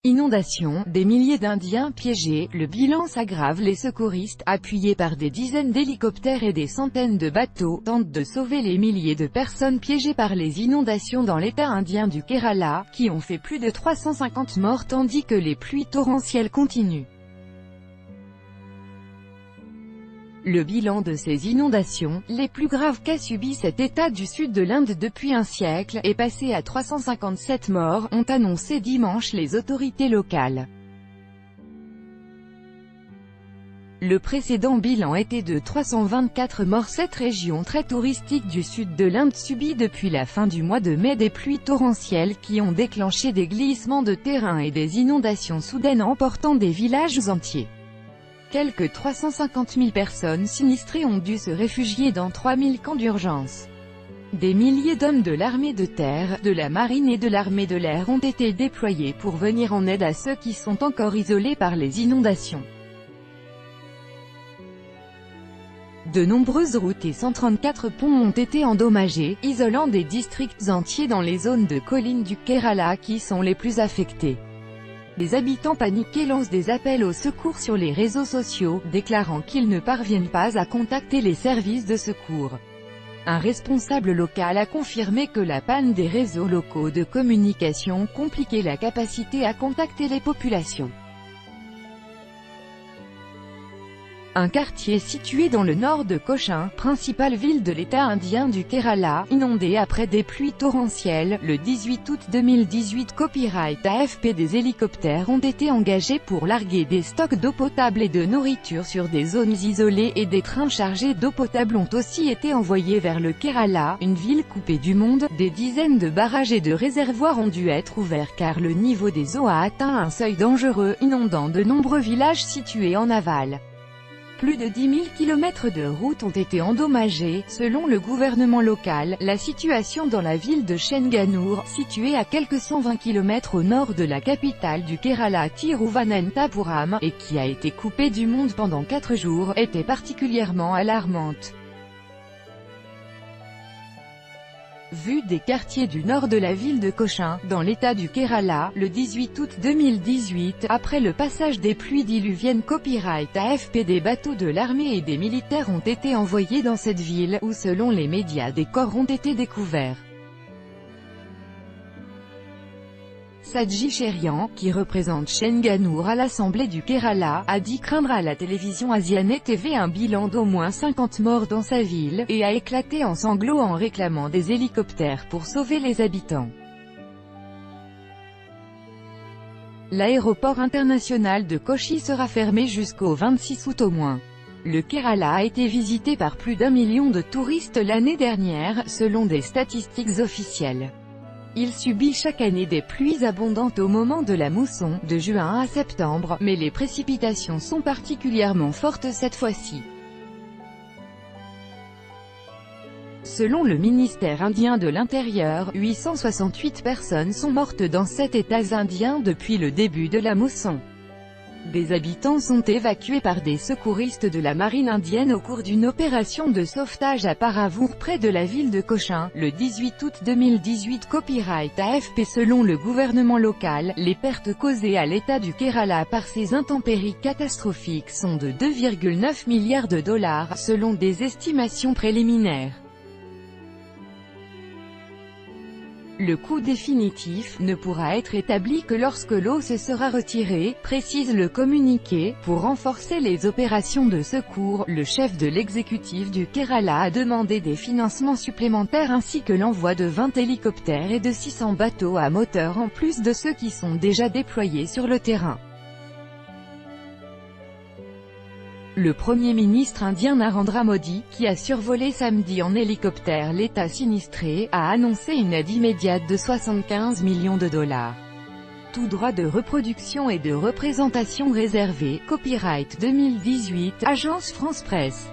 Inondations, des milliers d'Indiens piégés, le bilan s'aggrave. Les secouristes, appuyés par des dizaines d'hélicoptères et des centaines de bateaux, tentent de sauver les milliers de personnes piégées par les inondations dans l'État indien du Kerala, qui ont fait plus de 350 morts tandis que les pluies torrentielles continuent. Le bilan de ces inondations, les plus graves qu'a subi cet État du sud de l'Inde depuis un siècle, est passé à 357 morts, ont annoncé dimanche les autorités locales. Le précédent bilan était de 324 morts. Cette région très touristique du sud de l'Inde subit depuis la fin du mois de mai des pluies torrentielles qui ont déclenché des glissements de terrain et des inondations soudaines emportant des villages entiers. Quelques 350 000 personnes sinistrées ont dû se réfugier dans 3 000 camps d'urgence. Des milliers d'hommes de l'armée de terre, de la marine et de l'armée de l'air ont été déployés pour venir en aide à ceux qui sont encore isolés par les inondations. De nombreuses routes et 134 ponts ont été endommagés, isolant des districts entiers dans les zones de collines du Kerala qui sont les plus affectées. Les habitants paniqués lancent des appels au secours sur les réseaux sociaux, déclarant qu'ils ne parviennent pas à contacter les services de secours. Un responsable local a confirmé que la panne des réseaux locaux de communication compliquait la capacité à contacter les populations. Un quartier situé dans le nord de Cochin, principale ville de l'État indien du Kerala, inondé après des pluies torrentielles, le 18 août 2018. Copyright AFP. Des hélicoptères ont été engagés pour larguer des stocks d'eau potable et de nourriture sur des zones isolées et des trains chargés d'eau potable ont aussi été envoyés vers le Kerala, une ville coupée du monde. Des dizaines de barrages et de réservoirs ont dû être ouverts car le niveau des eaux a atteint un seuil dangereux, inondant de nombreux villages situés en aval. Plus de 10 000 km de routes ont été endommagés, selon le gouvernement local. La situation dans la ville de Chenganur, située à quelques 120 km au nord de la capitale du Kerala Thiruvananthapuram, et qui a été coupée du monde pendant 4 jours, était particulièrement alarmante. Vue des quartiers du nord de la ville de Cochin, dans l'état du Kerala, le 18 août 2018, après le passage des pluies diluviennes. Copyright AFP. Des bateaux de l'armée et des militaires ont été envoyés dans cette ville, où selon les médias des corps ont été découverts. Saji Cherian, qui représente Chenganur à l'Assemblée du Kerala, a dit craindre à la télévision Asiane TV un bilan d'au moins 50 morts dans sa ville, et a éclaté en sanglots en réclamant des hélicoptères pour sauver les habitants. L'aéroport international de Kochi sera fermé jusqu'au 26 août au moins. Le Kerala a été visité par plus d'1 million de touristes l'année dernière, selon des statistiques officielles. Il subit chaque année des pluies abondantes au moment de la mousson, de juin à septembre, mais les précipitations sont particulièrement fortes cette fois-ci. Selon le ministère indien de l'Intérieur, 868 personnes sont mortes dans 7 États indiens depuis le début de la mousson. Des habitants sont évacués par des secouristes de la marine indienne au cours d'une opération de sauvetage à Paravur près de la ville de Cochin, le 18 août 2018. Copyright AFP. Selon le gouvernement local, les pertes causées à l'État du Kerala par ces intempéries catastrophiques sont de 2,9 milliards de dollars, selon des estimations préliminaires. Le coût définitif ne pourra être établi que lorsque l'eau se sera retirée, précise le communiqué. Pour renforcer les opérations de secours, le chef de l'exécutif du Kerala a demandé des financements supplémentaires ainsi que l'envoi de 20 hélicoptères et de 600 bateaux à moteur en plus de ceux qui sont déjà déployés sur le terrain. Le Premier ministre indien Narendra Modi, qui a survolé samedi en hélicoptère l'État sinistré, a annoncé une aide immédiate de 75 millions de dollars. Tout droit de reproduction et de représentation réservé. Copyright 2018, Agence France Presse.